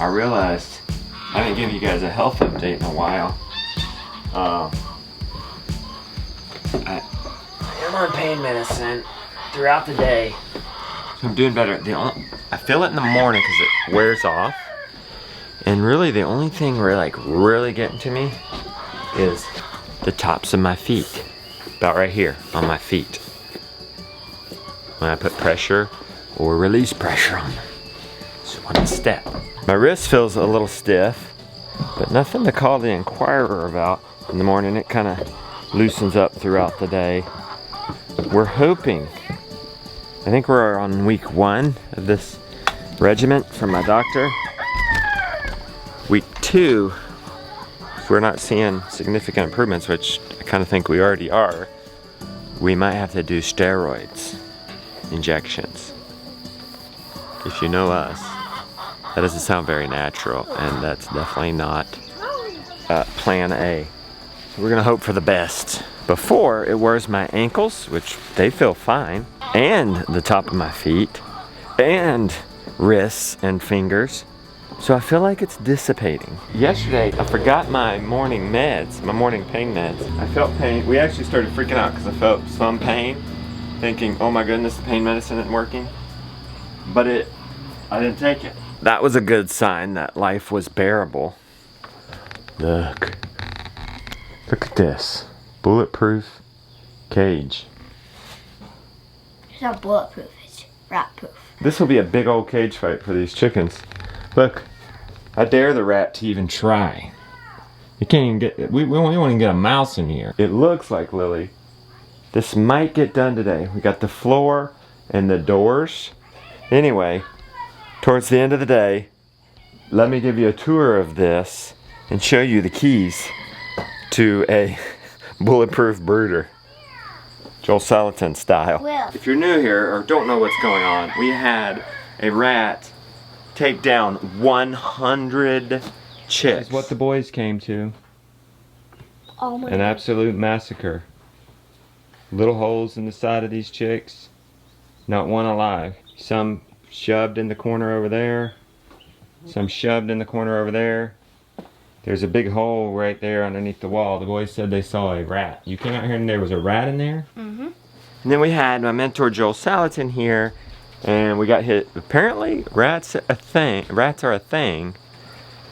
I realized I didn't give you guys a health update in a while. I'm on pain medicine throughout the day. So I'm doing better. I feel it in the morning because it wears off. And really the only thing really getting to me is the tops of my feet. About right here on my feet. When I put pressure or release pressure on them. So when I step. My wrist feels a little stiff, but nothing to call the inquirer about. In the morning it kind of loosens up throughout the day. We're hoping, I think we're on week 1 of this regimen from my doctor. Week 2, if we're not seeing significant improvements, which I kind of think we already are, we might have to do steroids injections. If you know us, that doesn't sound very natural, and that's definitely not plan A. We're gonna hope for the best. Before, it wears my ankles, which they feel fine, and the top of my feet, and wrists and fingers. So I feel like it's dissipating. Yesterday, I forgot my morning meds, my morning pain meds. I felt pain. We actually started freaking out because I felt some pain, thinking, oh my goodness, the pain medicine isn't working. But I didn't take it. That was a good sign that life was bearable. Look at this. Bulletproof cage. It's not bulletproof, it's rat-proof. This will be a big old cage fight for these chickens. Look, I dare the rat to even try. You can't even get, we won't even get a mouse in here. It looks like, Lily, this might get done today. We got the floor and the doors. Anyway, towards the end of the day, let me give you a tour of this and show you the keys to a bulletproof brooder. Joel Salatin style. Will. If you're new here or don't know what's going on, we had a rat take down 100 chicks. This is what the boys came to. Oh my An absolute massacre. Little holes in the side of these chicks. Not one alive. Some shoved in the corner over there. Some shoved in the corner over there. There's a big hole right there underneath the wall. The boys said they saw a rat. You came out here and there was a rat in there? Mm-hmm. And then we had my mentor Joel Salatin here, and we got hit. Apparently, rats are a thing,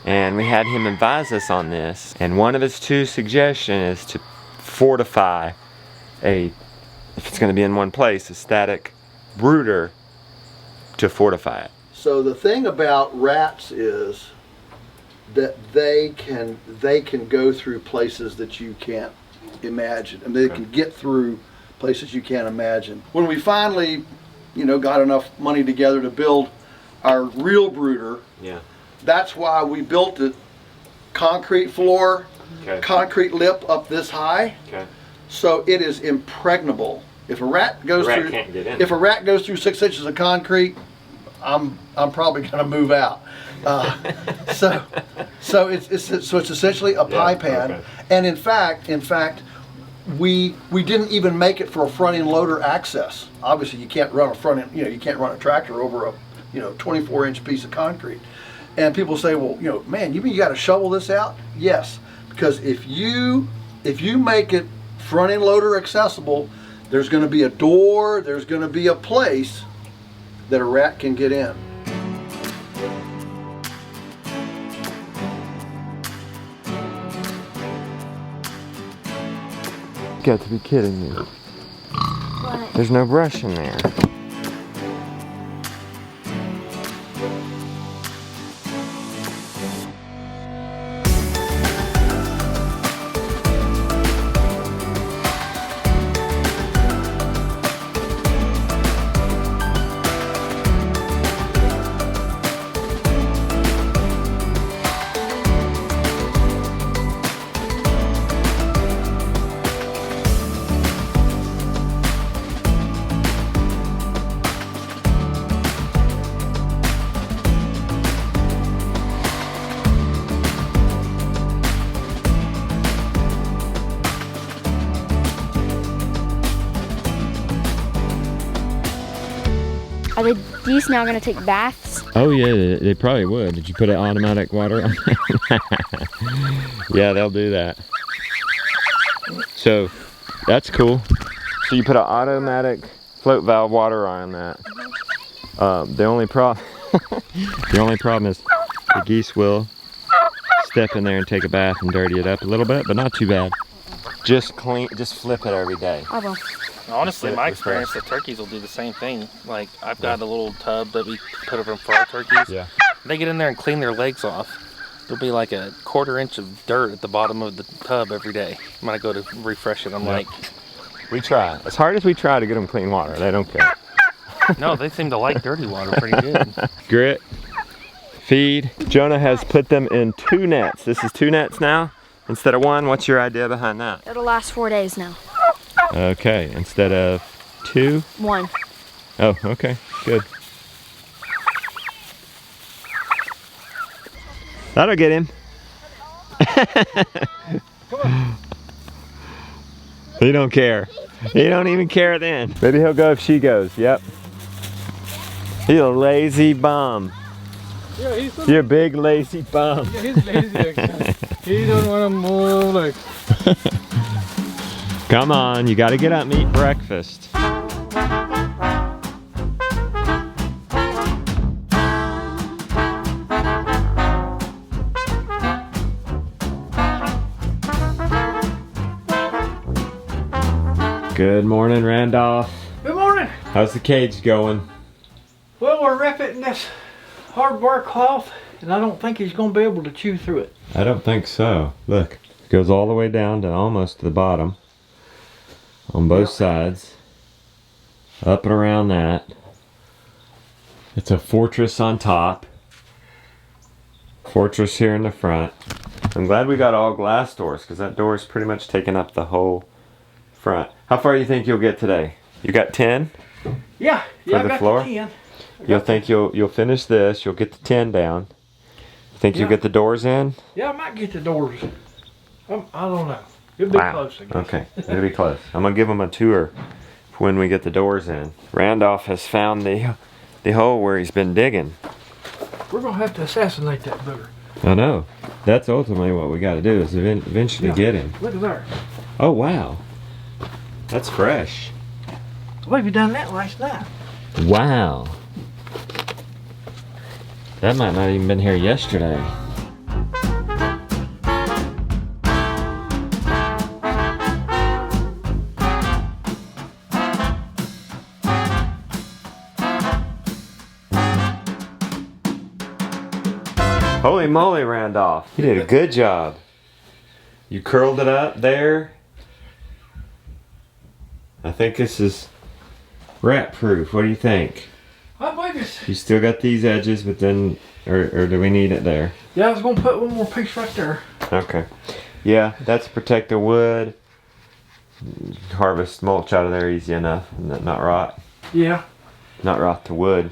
and we had him advise us on this. And one of his 2 suggestions is to fortify if it's going to be in one place, a static brooder to fortify it. So the thing about rats is that they can go through places that you can't imagine, and they can get through places you can't imagine. When we finally, got enough money together to build our real brooder, that's why we built it concrete floor, concrete lip up this high, so it is impregnable. If a rat goes through, if a rat goes through 6 inches of concrete, I'm probably gonna move out. So it's essentially a pie pan, and in fact, we didn't even make it for a front end loader access. Obviously, you can't run a front end, you can't run a tractor over a 24-inch piece of concrete. And people say, well, man, you mean you got to shovel this out? Yes, because if you make it front end loader accessible, there's going to be a door, there's going to be a place that a rat can get in. You got to be kidding me. What? There's no brush in there. Are these now going to take baths? Oh yeah, they probably would. Did you put an automatic water on? Yeah, they'll do that. So that's cool. So you put an automatic float valve water on that. The only problem is the geese will step in there and take a bath and dirty it up a little bit, but not too bad. Just flip it every day. I will. Honestly, my experience, the turkeys will do the same thing. Like, I've got a little tub that we put over for our turkeys. Yeah. They get in there and clean their legs off. There'll be like a 1/4 inch of dirt at the bottom of the tub every day. When I go to refresh it, I'm like... We try. As hard as we try to get them clean water, they don't care. No, they seem to like dirty water pretty good. Grit, feed. Jonah has put them in 2 nets. This is 2 nets now instead of 1. What's your idea behind that? It'll last 4 days now. Okay, instead of 2? 1. Oh, okay, good. That'll get him. He don't care. He don't even care then. Maybe he'll go if she goes. Yep. He's a lazy bum. Yeah, he's You're a big lazy bum. Yeah, he's lazy actually. He don't want to move like. Come on, you gotta get up and eat breakfast. Good morning, Randolph. Good morning. How's the cage going? Well, we're wrapping this hardware cloth, and I don't think he's going to be able to chew through it. I don't think so. Look, it goes all the way down to almost to the bottom on both sides. Up and around that. It's a fortress on top. Fortress here in the front. I'm glad we got all glass doors because that door is pretty much taking up the whole front. How far do you think you'll get today? You got 10? Yeah, For I the got floor? the 10. You'll finish this, you'll get the 10 down. Think you'll Yeah. get the doors in? Yeah, I might get the doors. I don't know. It'll be Wow. close, I guess. Okay, it'll be close. I'm gonna give them a tour when we get the doors in. Randolph has found the hole where he's been digging. We're going to have to assassinate that booger. I know. That's ultimately what we got to do is eventually Yeah. get him. Look at there. Oh wow, that's fresh. I believe you done that last night. Wow. That might not even been here yesterday. Holy moly, Randolph. You did a good job. You curled it up there. I think this is rat proof. What do you think? I believe it's... You still got these edges, but then, or do we need it there? Yeah, I was going to put one more piece right there. Okay. Yeah, that's to protect the wood. Harvest mulch out of there easy enough, and not rot. Yeah. Not rot the wood.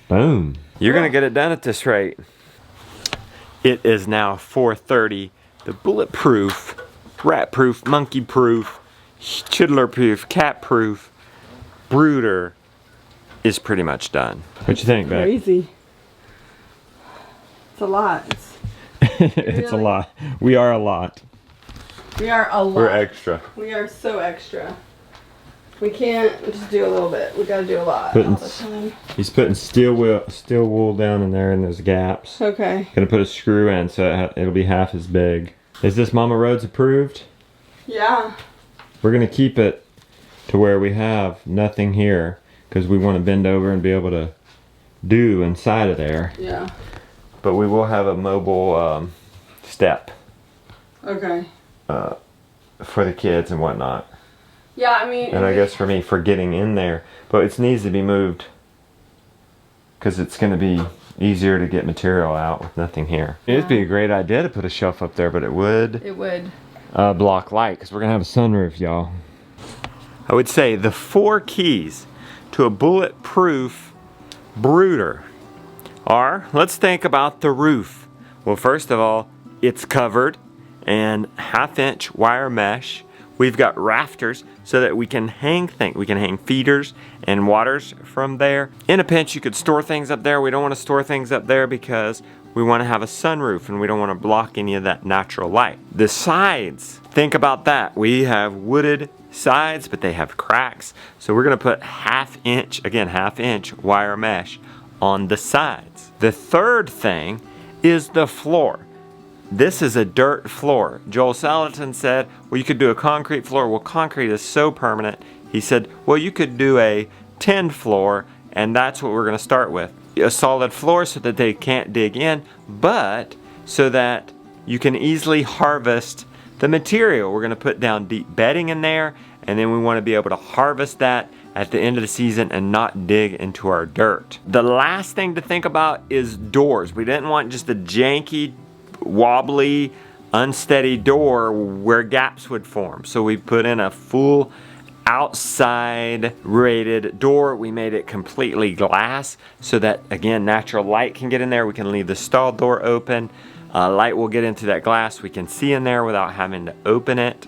Boom. You're gonna get it done at this rate. It is now 4:30. The bulletproof, rat-proof, monkey-proof, chiddler-proof, cat-proof brooder is pretty much done. What you think, Beck? Crazy. It's a lot. It's a lot. We are a lot. We are a lot. We're extra. We are so extra. We can't just do a little bit. We gotta do a lot Putting all the time. He's putting steel wool down in there in those gaps. Okay. Gonna put a screw in so it'll be half as big. Is this Mama Rhodes approved? Yeah. We're gonna keep it to where we have nothing here because we want to bend over and be able to do inside of there. Yeah. But we will have a mobile step Okay. for the kids and whatnot. Yeah, I mean. And I guess for me, for getting in there. But it needs to be moved because it's going to be easier to get material out with nothing here. It'd be a great idea to put a shelf up there, but it would It would. block light because we're going to have a sunroof, y'all. I would say the 4 keys to a bulletproof brooder are, let's think about the roof. Well, first of all, it's covered in 1/2 inch wire mesh We've got rafters so that we can hang things. We can hang feeders and waters from there. In a pinch, you could store things up there. We don't want to store things up there because we want to have a sunroof and we don't want to block any of that natural light. The sides, think about that. We have wooded sides, but they have cracks. So we're going to put half inch wire mesh on the sides. The third thing is the floor. This is a dirt floor. Joel Salatin said, well, you could do a concrete floor. Well, concrete is so permanent. He said, well, you could do a tin floor, and that's what we're going to start with. A solid floor so that they can't dig in, but so that you can easily harvest the material. We're going to put down deep bedding in there, and then we want to be able to harvest that at the end of the season and not dig into our dirt. The last thing to think about is doors. We didn't want just a janky, wobbly, unsteady door where gaps would form. So we put in a full outside rated door. We made it completely glass so that, again, natural light can get in there. We can leave the stall door open. Light will get into that glass. We can see in there without having to open it.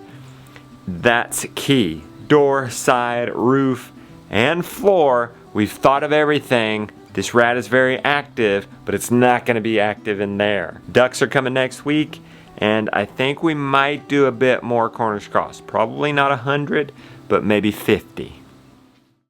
That's key. Door, side, roof, and floor. We've thought of everything. This rat is very active, but it's not going to be active in there. Ducks are coming next week, and I think we might do a bit more Cornish cross. Probably not 100, but maybe 50.